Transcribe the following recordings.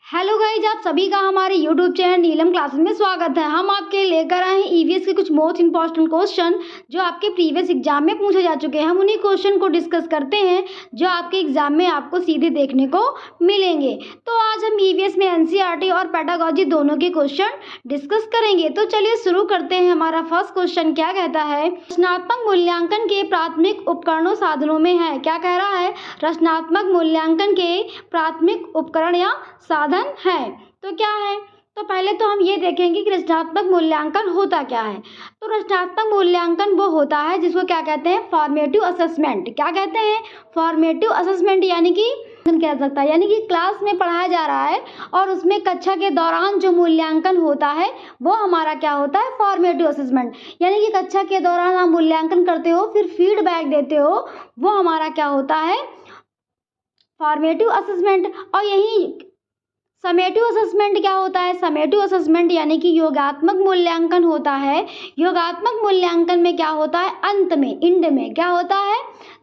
Hello guys, आप सभी का हमारे यूट्यूब चैनल नीलम क्लासेस में स्वागत है। हम आपके लेकर आए हैं ईवीएस के कुछ मोस्ट इंपॉर्टेंट क्वेश्चन जो आपके प्रीवियस एग्जाम में पूछे जा चुके हैं। हम उन्हीं क्वेश्चन को डिस्कस करते हैं जो आपके एग्जाम में आपको सीधे देखने को मिलेंगे। तो आज हम ईवीएस में एनसीईआरटी और पेडागोजी दोनों के क्वेश्चन डिस्कस करेंगे। तो चलिए शुरू करते हैं। हमारा फर्स्ट क्वेश्चन क्या कहता है, रचनात्मक मूल्यांकन के प्राथमिक उपकरणों साधनों में है। क्या कह रहा है, रचनात्मक मूल्यांकन के प्राथमिक उपकरण या साधन है। तो क्या है, तो पहले तो हम ये देखेंगे कि रचनात्मक मूल्यांकन होता क्या है। तो रचनात्मक मूल्यांकन वो होता है जिसको क्या कहते हैं, फॉर्मेटिव असेसमेंट। क्या कहते हैं, फॉर्मेटिव असेसमेंट, यानी कि कह सकता है, यानी कि क्लास में पढ़ाया जा रहा है और उसमें कक्षा के दौरान जो मूल्यांकन होता है वो हमारा क्या होता है, फॉर्मेटिव असेसमेंट। यानी कि कक्षा के दौरान आप मूल्यांकन करते हो, फिर फीडबैक देते हो, वो हमारा क्या होता है, फॉर्मेटिव असेसमेंट। और यही समेटिव असेसमेंट क्या होता है, समेटिव असेसमेंट यानी कि योगात्मक मूल्यांकन होता है। योगात्मक मूल्यांकन में क्या होता है, अंत में, इंड में क्या होता है,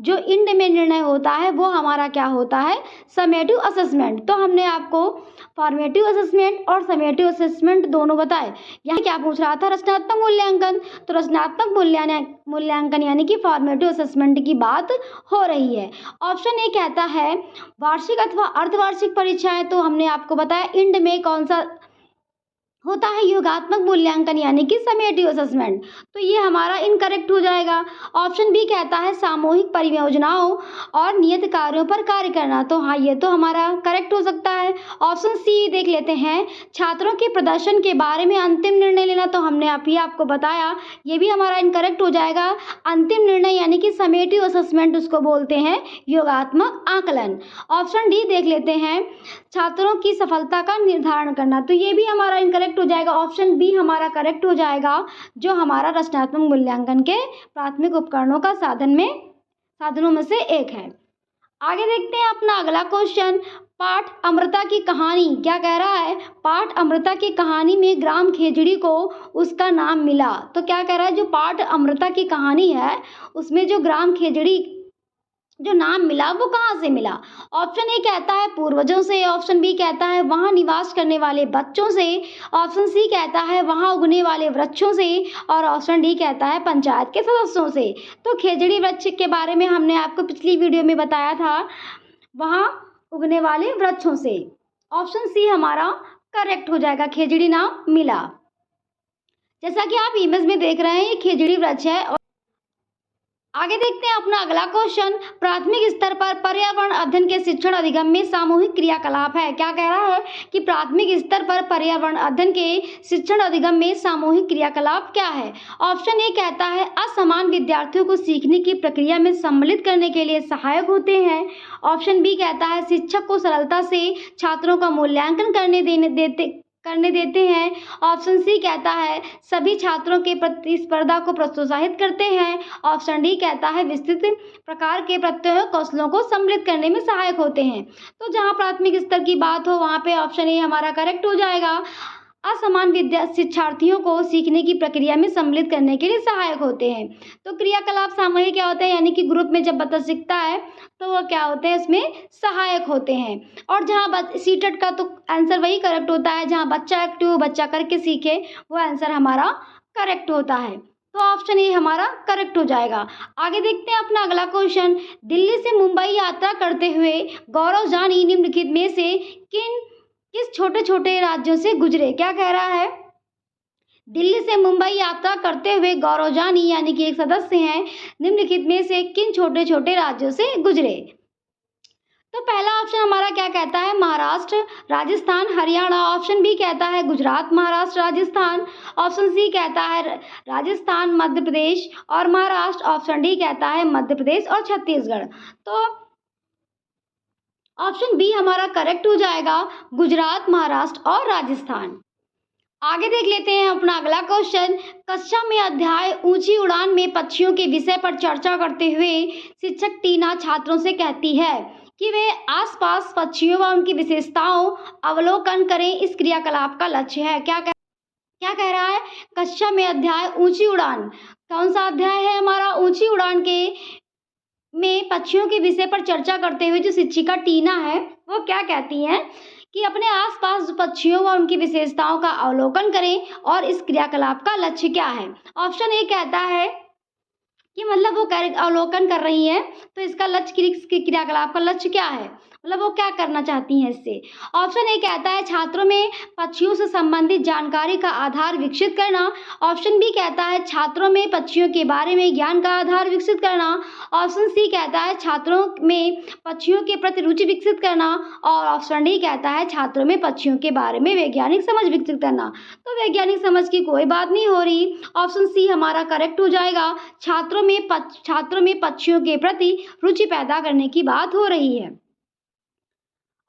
जो इंड में निर्णय होता है वो हमारा क्या होता है, समेटिव असेसमेंट। तो हमने आपको फॉर्मेटिव असेसमेंट और समेटिव असेसमेंट दोनों बताए। यहाँ क्या पूछ रहा था, रचनात्मक मूल्यांकन। तो रचनात्मक मूल्यांकन यानी कि फॉर्मेटिव असेसमेंट की बात हो रही है। ऑप्शन ए कहता है वार्षिक अथवा अर्धवार्षिक परीक्षाएं। तो हमने आपको बताया इंड में कौन सा होता है, योगात्मक मूल्यांकन यानी कि समेटिव असेसमेंट। तो ये हमारा इनकरेक्ट हो जाएगा। ऑप्शन बी कहता है सामूहिक परियोजनाओं और नियत कार्यों पर कार्य करना। तो हाँ, ये तो हमारा करेक्ट हो सकता है। ऑप्शन सी देख लेते हैं, छात्रों के प्रदर्शन के बारे में अंतिम निर्णय लेना। तो हमने आपको बताया, ये भी हमारा इनकरेक्ट हो जाएगा। अंतिम निर्णय यानी कि समेटिव असेसमेंट उसको बोलते हैं, योगात्मक आकलन। ऑप्शन डी देख लेते हैं, छात्रों की सफलता का निर्धारण करना। तो ये भी हमारा इनकरेक्ट हो जाएगा। ऑप्शन बी हमारा करेक्ट हो जाएगा, जो हमारा रचनात्मक मूल्यांकन के प्राथमिक उपकरणों का साधनों में से एक है। आगे देखते हैं अपना अगला क्वेश्चन, पाठ अमृता की कहानी। क्या कह रहा है, पाठ अमृता की कहानी में ग्राम खेजड़ी को उसका नाम मिला। तो क्या कह रहा है, जो पाठ अमृता की कहानी है उसमें जो ग्राम खेजड़ी जो नाम मिला वो कहाँ से मिला। ऑप्शन ए कहता है पूर्वजों से, ऑप्शन बी कहता है वहां निवास करने वाले बच्चों से, ऑप्शन सी कहता है वहां उगने वाले वृक्षों से, और ऑप्शन डी कहता है पंचायत के सदस्यों से। तो खेजड़ी वृक्ष के बारे में हमने आपको पिछली वीडियो में बताया था, वहां उगने वाले वृक्षों से। ऑप्शन सी हमारा करेक्ट हो जाएगा, खेजड़ी नाम मिला। जैसा कि आप इमेज में देख रहे हैं, ये खेजड़ी वृक्ष है। आगे देखते हैं अपना अगला क्वेश्चन, प्राथमिक स्तर पर पर्यावरण अध्ययन के शिक्षण अधिगम में सामूहिक क्रियाकलाप है। क्या कह रहा है कि प्राथमिक स्तर पर पर्यावरण अध्ययन के शिक्षण अधिगम में सामूहिक क्रियाकलाप क्या है। ऑप्शन ए कहता है असमान विद्यार्थियों को सीखने की प्रक्रिया में सम्मिलित करने के लिए सहायक होते हैं। ऑप्शन बी कहता है शिक्षक को सरलता से छात्रों का मूल्यांकन करने देते हैं। ऑप्शन सी कहता है सभी छात्रों के प्रतिस्पर्धा को प्रोत्साहित करते हैं। ऑप्शन डी कहता है विस्तृत प्रकार के प्रत्यय कौशलों को सम्मिलित करने में सहायक होते हैं। तो जहां प्राथमिक स्तर की बात हो वहां पे ऑप्शन ए हमारा करेक्ट हो जाएगा, असमान शिक्षार्थियों को सीखने की प्रक्रिया में सम्मिलित करने के लिए सहायक होते हैं। तो क्रियाकलाप सामूहिक क्या होते हैं, यानी कि ग्रुप में जब बच्चा सीखता है तो वो क्या होते हैं, इसमें सहायक होते हैं। और जहाँ सीटेट का तो आंसर वही करेक्ट होता है, जहाँ बच्चा एक्टिव, बच्चा करके सीखे, वो आंसर हमारा करेक्ट होता है। तो ऑप्शन ए हमारा करेक्ट हो जाएगा। आगे देखते हैं अपना अगला क्वेश्चन, दिल्ली से मुंबई यात्रा करते हुए गौरव जानी निम्नलिखित में से किस छोटे छोटे राज्यों से गुजरे। क्या कह रहा है, दिल्ली से मुंबई यात्रा करते हुए गौरव जानी यानी कि एक सदस्य हैं, निम्नलिखित में से किन छोटे छोटे राज्यों से गुजरे। तो पहला ऑप्शन हमारा क्या कहता है, महाराष्ट्र, राजस्थान, हरियाणा। ऑप्शन बी कहता है गुजरात, महाराष्ट्र, राजस्थान। ऑप्शन सी कहता है राजस्थान, मध्य प्रदेश और महाराष्ट्र। ऑप्शन डी कहता है मध्य प्रदेश और छत्तीसगढ़। तो ऑप्शन बी हमारा करेक्ट हो जाएगा, गुजरात, महाराष्ट्र और राजस्थान। आगे देख लेते हैं अपना अगला क्वेश्चन, कक्षा में अध्याय ऊंची उड़ान में पक्षियों के विषय पर चर्चा करते हुए शिक्षक टीना छात्रों से कहती है कि वे आसपास पक्षियों व उनकी विशेषताओं अवलोकन करें। इस क्रियाकलाप का लक्ष्य है। क्या कह रहा है, कक्षा में अध्याय ऊंची उड़ान, कौन सा अध्याय है हमारा, ऊंची उड़ान के में पक्षियों के विषय पर चर्चा करते हुए जो शिक्षिका टीना है वो क्या कहती हैं कि अपने आसपास पक्षियों व उनकी विशेषताओं का अवलोकन करें और इस क्रियाकलाप का लक्ष्य क्या है। ऑप्शन ए कहता है कि मतलब वो अवलोकन कर रही हैं, तो इसका लक्ष्य क्रियाकलाप का लक्ष्य क्या है, मतलब वो क्या करना चाहती हैं इससे। ऑप्शन ए कहता है छात्रों में पक्षियों से संबंधित जानकारी का आधार विकसित करना। ऑप्शन बी कहता है छात्रों में पक्षियों के बारे में ज्ञान का आधार विकसित करना। ऑप्शन सी कहता है छात्रों में पक्षियों के प्रति रुचि विकसित करना। और ऑप्शन डी कहता है छात्रों में पक्षियों के बारे में वैज्ञानिक समझ विकसित करना। तो वैज्ञानिक समझ की कोई बात नहीं हो रही, ऑप्शन सी हमारा करेक्ट हो जाएगा। छात्रों में पक्षियों के प्रति रुचि पैदा करने की बात हो रही है।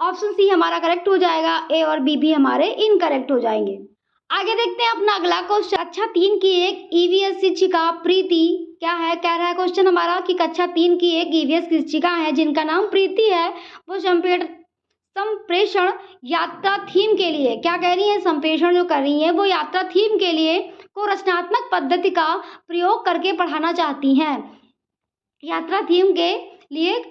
ऑप्शन सी हमारा करेक्ट हो जाएगा, ए और बी भी हमारे इनकरेक्ट हो जाएंगे। आगे देखते हैं अपना अगला क्वेश्चन। कक्षा 3 की एक ईवीएस शिक्षिका प्रीति क्या है, कह रहा है क्वेश्चन हमारा कि कक्षा 3 की एक ईवीएस शिक्षिका है जिनका नाम प्रीति है, वो संप्रेषण यात्रा थीम के लिए क्या कह रही है, संप्रेषण जो कर रही है वो यात्रा थीम के लिए को रचनात्मक पद्धति का प्रयोग करके पढ़ाना चाहती हैं। यात्रा थीम के लिए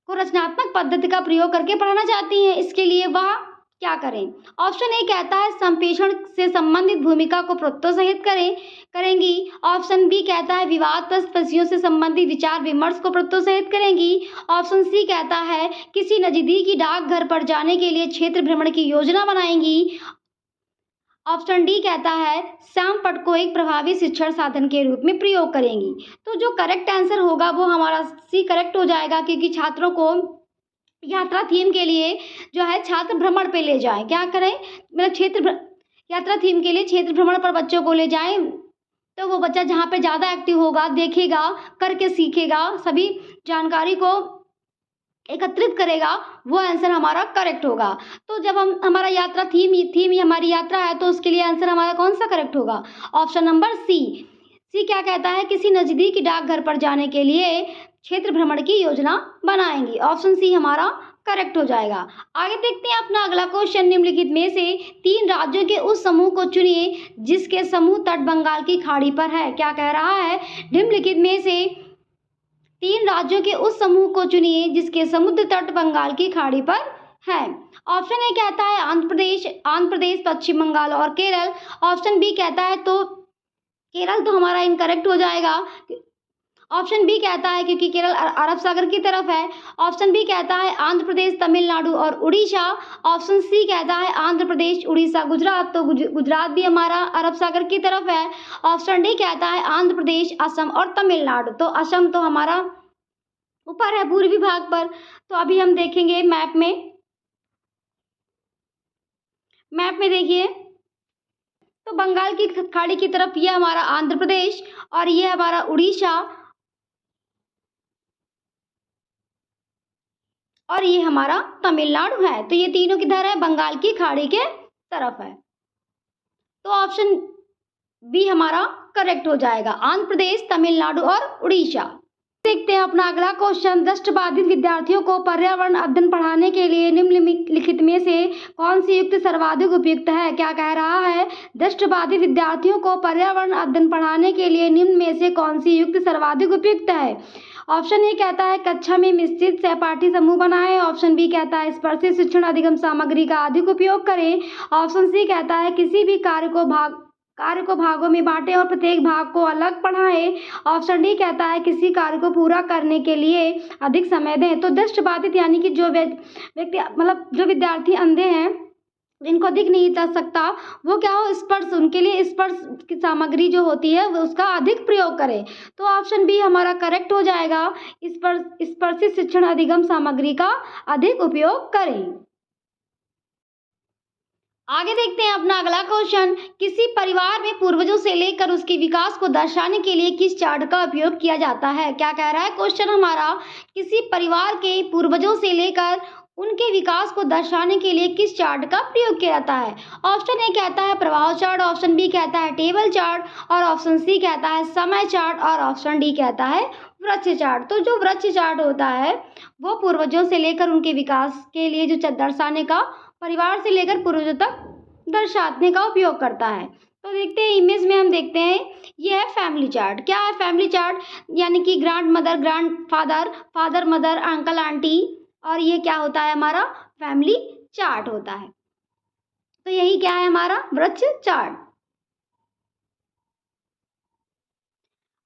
को रचनात्मक पद्धति का प्रयोग करके पढ़ाना चाहती हैं, इसके लिए वह क्या करें। ऑप्शन ए कहता है संप्रेषण से संबंधित भूमिका को प्रोत्साहित करेंगी। ऑप्शन बी कहता है विवादास्पद विषयों से संबंधित विचार विमर्श को प्रोत्साहित करेंगी। ऑप्शन सी कहता है किसी नजदीकी डाकघर पर जाने के लिए क्षेत्र भ्रमण की योजना बनाएंगी। ऑप्शन डी कहता है श्याम पट को एक प्रभावी शिक्षण साधन के रूप में प्रयोग करेंगी। तो जो करेक्ट आंसर होगा वो हमारा सी करेक्ट हो जाएगा, क्योंकि छात्रों को यात्रा थीम के लिए जो है छात्र भ्रमण पे ले जाएं, क्या करें मतलब यात्रा थीम के लिए क्षेत्र भ्रमण पर बच्चों को ले जाएं, तो वो बच्चा जहाँ पे ज़्यादा एक्टिव होगा, देखेगा, करके सीखेगा, सभी जानकारी को एकत्रित करेगा, वो आंसर हमारा करेक्ट होगा। तो जब हमारा यात्रा थीम ही हमारी यात्रा है, तो उसके लिए आंसर हमारा कौन सा करेक्ट होगा, ऑप्शन नंबर सी क्या कहता है किसी नजदीकी डाकघर पर जाने के लिए क्षेत्र भ्रमण की योजना बनाएंगी। ऑप्शन सी हमारा करेक्ट हो जाएगा। आगे देखते हैं अपना अगला क्वेश्चन। निम्नलिखित में से 3 राज्यों के उस समूह को चुनिए जिसके समूह तट बंगाल की खाड़ी पर है। क्या कह रहा है, निम्नलिखित में से 3 राज्यों के उस समूह को चुनिए जिसके समुद्र तट बंगाल की खाड़ी पर है। ऑप्शन ए कहता है आंध्र प्रदेश, पश्चिम बंगाल और केरल। ऑप्शन बी कहता है तो केरल तो हमारा इनकरेक्ट हो जाएगा। ऑप्शन बी कहता है क्योंकि केरल अरब सागर की तरफ है। ऑप्शन बी कहता है आंध्र प्रदेश, तमिलनाडु और उड़ीसा। ऑप्शन सी कहता है आंध्र प्रदेश, उड़ीसा, गुजरात, तो गुजरात भी हमारा अरब सागर की तरफ है। ऑप्शन डी कहता है आंध्र प्रदेश, असम और तमिलनाडु, तो असम तो हमारा ऊपर है पूर्वी भाग पर। तो अभी हम देखेंगे मैप में देखिए, तो बंगाल की खाड़ी की तरफ ये हमारा आंध्र प्रदेश और ये हमारा उड़ीसा और ये हमारा तमिलनाडु है। तो ये तीनों किधर है, बंगाल की खाड़ी के तरफ है। तो ऑप्शन बी हमारा करेक्ट हो जाएगा, आंध्र प्रदेश, तमिलनाडु और उड़ीसा। देखते हैं अपना अगला क्वेश्चन। दृष्टिबाधित विद्यार्थियों को पर्यावरण अध्ययन पढ़ाने के लिए निम्नलिखित में से कौन सी युक्ति सर्वाधिक उपयुक्त है। क्या कह रहा है, दृष्टिबाधित विद्यार्थियों को पर्यावरण अध्ययन पढ़ाने के लिए निम्न में से कौन सी युक्ति सर्वाधिक उपयुक्त है। ऑप्शन ए कहता है कक्षा में मिश्रित सहपाठी समूह बनाएं। ऑप्शन बी कहता है स्पर्शित शिक्षण अधिगम सामग्री का अधिक उपयोग करें। ऑप्शन सी कहता है किसी भी कार्य को भागों में बांटें और प्रत्येक भाग को अलग पढ़ाएं। ऑप्शन डी कहता है किसी कार्य को पूरा करने के लिए अधिक समय दें। तो दृष्टिबाधित यानी कि जो व्यक्ति मतलब जो विद्यार्थी अंधे हैं, जिनको दिख नहीं जा सकता, वो क्या हो स्पर्श, उनके लिए स्पर्श की सामग्री जो होती है वो उसका अधिक प्रयोग करें। तो ऑप्शन बी हमारा करेक्ट हो जाएगा, स्पर्शित शिक्षण अधिगम सामग्री का अधिक उपयोग करें। आगे देखते हैं अपना अगला क्वेश्चन। किसी परिवार में पूर्वजों से लेकर उसके विकास को दर्शाने के लिए किस चार्ट का उपयोग किया जाता है। क्या कह रहा है क्वेश्चन हमारा, किसी परिवार के पूर्वजों से लेकर उनके विकास को दर्शाने के लिए किस चार्ट का प्रयोग किया जाता है। ऑप्शन ए कहता है प्रभाव चार्ट, ऑप्शन बी कहता है टेबल चार्ट और ऑप्शन सी कहता है समय चार्ट और ऑप्शन डी कहता है वृक्ष चार्ट। तो जो वृक्ष चार्ट होता है वो पूर्वजों से लेकर उनके विकास के लिए जो दर्शाने का, परिवार से लेकर पूर्वजों तक दर्शाने का उपयोग करता है। तो देखते हैं इमेज में, हम देखते हैं ये है फैमिली चार्ट। क्या है फैमिली चार्ट, यानी कि grand mother, grand father, father mother, uncle aunty, और ये क्या होता है हमारा फैमिली चार्ट होता है। तो यही क्या है हमारा वृक्ष चार्ट।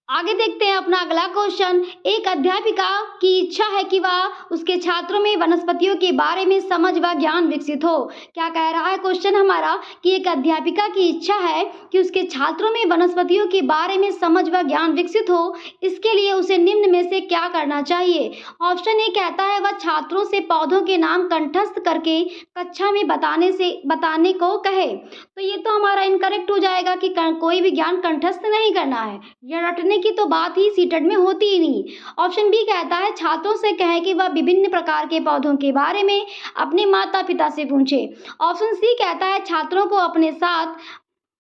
आगे देखते हैं अपना अगला क्वेश्चन। एक अध्यापिका की इच्छा है कि वह उसके छात्रों में वनस्पतियों के बारे में समझ व ज्ञान विकसित हो। क्या कह रहा है क्वेश्चन हमारा कि एक अध्यापिका की इच्छा है कि उसके छात्रों में वनस्पतियों के बारे में समझ व ज्ञान विकसित हो। इसके लिए उसे निम्न में से क्या करना चाहिए। ऑप्शन ए कहता है वह छात्रों से पौधों के नाम कंठस्थ करके कक्षा में बताने को कहे। तो ये तो हमारा इनकरेक्ट हो जाएगा कि कोई भी ज्ञान कंठस्थ नहीं करना है, या रटने की तो बात ही सीटेट में होती ही नहीं। ऑप्शन बी कहता है छात्रों से कहे कि वह विभिन्न प्रकार के पौधों के बारे में अपने माता पिता से पूछे। ऑप्शन सी कहता है छात्रों को अपने साथ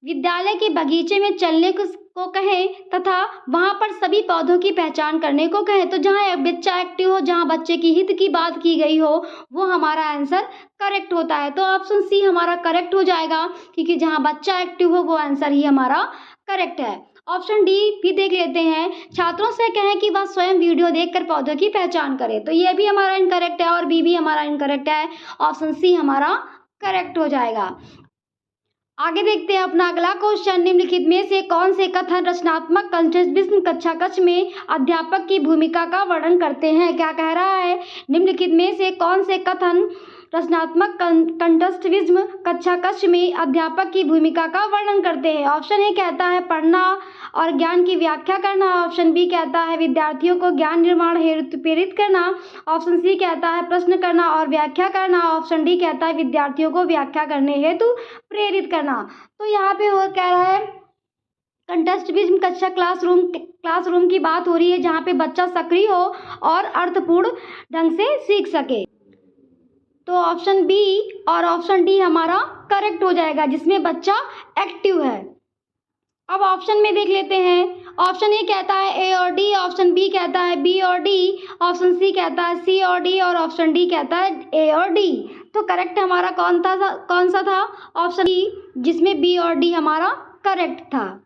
विद्यालय के बगीचे में चलने को कहें तथा वहां पर सभी पौधों की पहचान करने को कहें। तो जहाँ बच्चा एक्टिव हो, जहाँ बच्चे की हित की बात की गई हो, वो हमारा आंसर करेक्ट होता है। तो ऑप्शन सी हमारा करेक्ट हो जाएगा, क्योंकि जहाँ बच्चा एक्टिव हो वो आंसर ही हमारा करेक्ट है। ऑप्शन डी भी देख लेते हैं। छात्रों से कहें कि वह स्वयं वीडियो देखकर पौधों की पहचान करें। तो ये भी हमारा इनकरेक्ट है और बी भी हमारा इनकरेक्ट है। ऑप्शन सी हमारा करेक्ट हो जाएगा। आगे देखते हैं अपना अगला क्वेश्चन। निम्नलिखित में से कौन से कथन रचनात्मक कंठस्थ कक्षा कक्ष में अध्यापक की भूमिका का वर्णन करते हैं। क्या कह रहा है, निम्नलिखित में से कौन से कथन रचनात्मक कंठस्थविज्म कक्षा कक्ष में अध्यापक की भूमिका का वर्णन करते हैं। ऑप्शन ए कहता है पढ़ना और ज्ञान की व्याख्या करना। ऑप्शन बी कहता है विद्यार्थियों को ज्ञान निर्माण हेतु प्रेरित करना। ऑप्शन सी कहता है प्रश्न करना और व्याख्या करना। ऑप्शन डी कहता है विद्यार्थियों को व्याख्या करने हेतु प्रेरित करना। तो यहाँ पे वो कह रहा है कंठस्थविज्म कक्षा क्लासरूम की बात हो रही है, जहाँ पे बच्चा सक्रिय हो और अर्थपूर्ण ढंग से सीख सके। तो ऑप्शन बी और ऑप्शन डी हमारा करेक्ट हो जाएगा, जिसमें बच्चा एक्टिव है। अब ऑप्शन में देख लेते हैं। ऑप्शन ए कहता है ए और डी, ऑप्शन बी कहता है बी और डी, ऑप्शन सी कहता है सी और डी और ऑप्शन डी कहता है ए और डी। तो करेक्ट हमारा कौन सा था? ऑप्शन डी, जिसमें बी और डी हमारा करेक्ट था।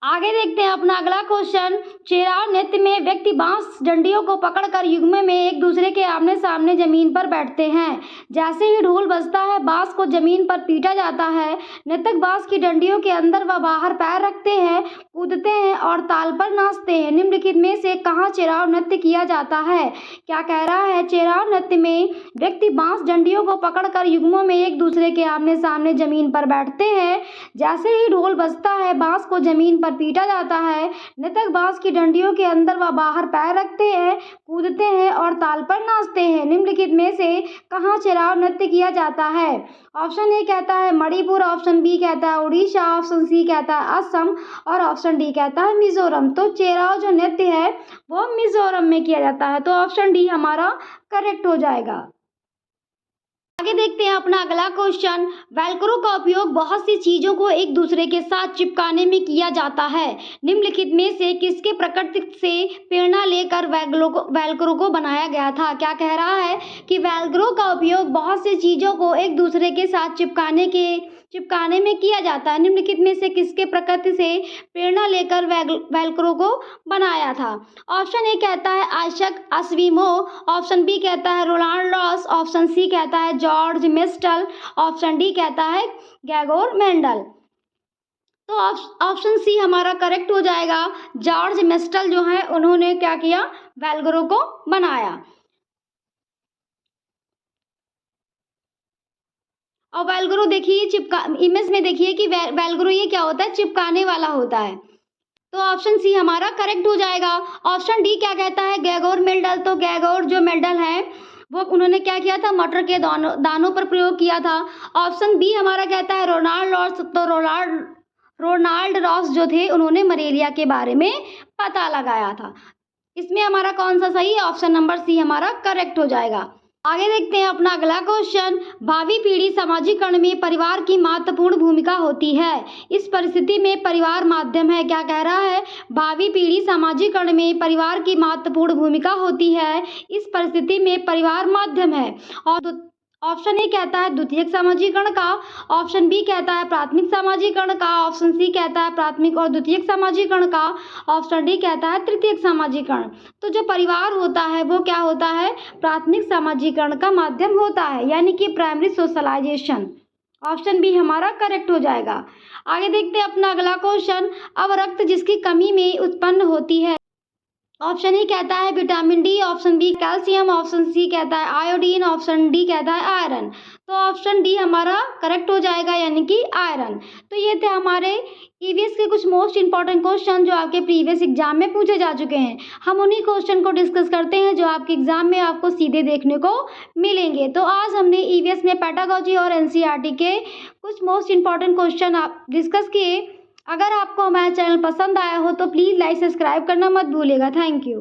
आगे देखते हैं अपना अगला क्वेश्चन। चेराव नृत्य में व्यक्ति बांस डंडियों को पकड़कर युग्म में एक दूसरे के आमने सामने जमीन पर बैठते हैं। जैसे ही ढोल बजता है बांस को जमीन पर पीटा जाता है। नृतक बांस की डंडियों के अंदर व बाहर पैर रखते हैं, कूदते हैं और ताल पर नाचते हैं। निम्नलिखित में से कहाँ चेराव नृत्य किया जाता है? क्या कह रहा है, चेराव नृत्य में व्यक्ति बांस डंडियों को पकड़कर युग्मों में एक दूसरे के आमने सामने जमीन पर बैठते हैं। जैसे ही ढोल बजता है बांस को जमीन पर पीटा जाता है। नृतक बांस की डंडियों के अंदर व बाहर पैर रखते हैं, कूदते हैं और ताल पर नाचते हैं। निम्नलिखित में से कहाँ चेराव नृत्य किया जाता है? ऑप्शन ए कहता है मणिपुर, ऑप्शन बी कहता है उड़ीसा, ऑप्शन सी कहता है असम और ऑप्शन डी कहता है मिजोरम। तो चेराव जो नृत्य है वो मिजोरम में किया जाता है। तो ऑप्शन डी हमारा करेक्ट हो जाएगा। आगे देखते हैं अपना अगला क्वेश्चन। वेलक्रो का उपयोग बहुत सी चीजों को एक दूसरे के साथ चिपकाने में किया जाता है। निम्नलिखित में से किसके प्रकृति से प्रेरणा लेकर वेलक्रो को बनाया गया था? क्या कह रहा है कि वेलक्रो का उपयोग बहुत सी चीजों को एक दूसरे के साथ चिपकाने में किया जाता है। निम्नलिखित में से किसके प्रकृति से प्रेरणा लेकर वेलक्रो को बनाया था? ऑप्शन ए कहता है आइजैक असिमोव, ऑप्शन बी कहता है रोनाल्ड रॉस, ऑप्शन सी कहता है जॉर्ज मिस्टल, ऑप्शन डी कहता है ग्रेगोर मेंडल। तो ऑप्शन सी हमारा करेक्ट हो जाएगा। जॉर्ज मिस्टल जो है उन्होंने क्या किया, वेलक्रो को बनाया। और वेलक्रो देखिए इमेज में देखिए कि वेलक्रो ये क्या होता है, चिपकाने वाला होता है। तो ऑप्शन सी हमारा करेक्ट हो जाएगा। ऑप्शन डी क्या कहता है, ग्रेगोर मेंडल। तो ग्रेगोर जो मेंडल है वो उन्होंने क्या किया था, मटर के दानों पर प्रयोग किया था। ऑप्शन बी हमारा कहता है रोनाल्ड रॉस। तो रोनाल्ड रॉस जो थे उन्होंने मलेरिया के बारे में पता लगाया था। इसमें हमारा कौन सा सही है? ऑप्शन नंबर सी हमारा करेक्ट हो जाएगा। आगे देखते हैं अपना अगला क्वेश्चन। भावी पीढ़ी समाजीकरण में परिवार की महत्वपूर्ण भूमिका होती है। इस परिस्थिति में परिवार माध्यम है। क्या कह रहा है, भावी पीढ़ी समाजीकरण में परिवार की महत्वपूर्ण भूमिका होती है। इस परिस्थिति में परिवार माध्यम है। ऑप्शन ए कहता है द्वितीयक समाजीकरण का, ऑप्शन बी कहता है प्राथमिक समाजीकरण का, ऑप्शन सी कहता है प्राथमिक और द्वितीयक समाजीकरण का, ऑप्शन डी कहता है तृतीयक समाजीकरण। तो जो परिवार होता है वो क्या होता है, प्राथमिक समाजीकरण का माध्यम होता है, यानी कि प्राइमरी सोशलाइजेशन। ऑप्शन बी हमारा करेक्ट हो जाएगा। आगे देखते हैं अपना अगला क्वेश्चन। अब रक्त जिसकी कमी में उत्पन्न होती है। ऑप्शन ए कहता है vitamin D, option B calcium, option C कहता है आयोडीन, ऑप्शन डी कहता है आयरन। तो ऑप्शन डी हमारा करेक्ट हो जाएगा, यानी कि आयरन। तो ये थे हमारे ईवीएस के कुछ मोस्ट इंपॉर्टेंट क्वेश्चन जो आपके प्रीवियस एग्जाम में पूछे जा चुके हैं। हम उन्हीं क्वेश्चन को डिस्कस करते हैं जो आपके एग्जाम में आपको सीधे देखने को मिलेंगे। तो आज हमने ईवीएस में पेडागोजी और एनसीईआरटी के कुछ मोस्ट इंपॉर्टेंट क्वेश्चन आप डिस्कस किए। अगर आपको हमारा चैनल पसंद आया हो तो प्लीज़ लाइक सब्सक्राइब करना मत भूलिएगा। Thank you.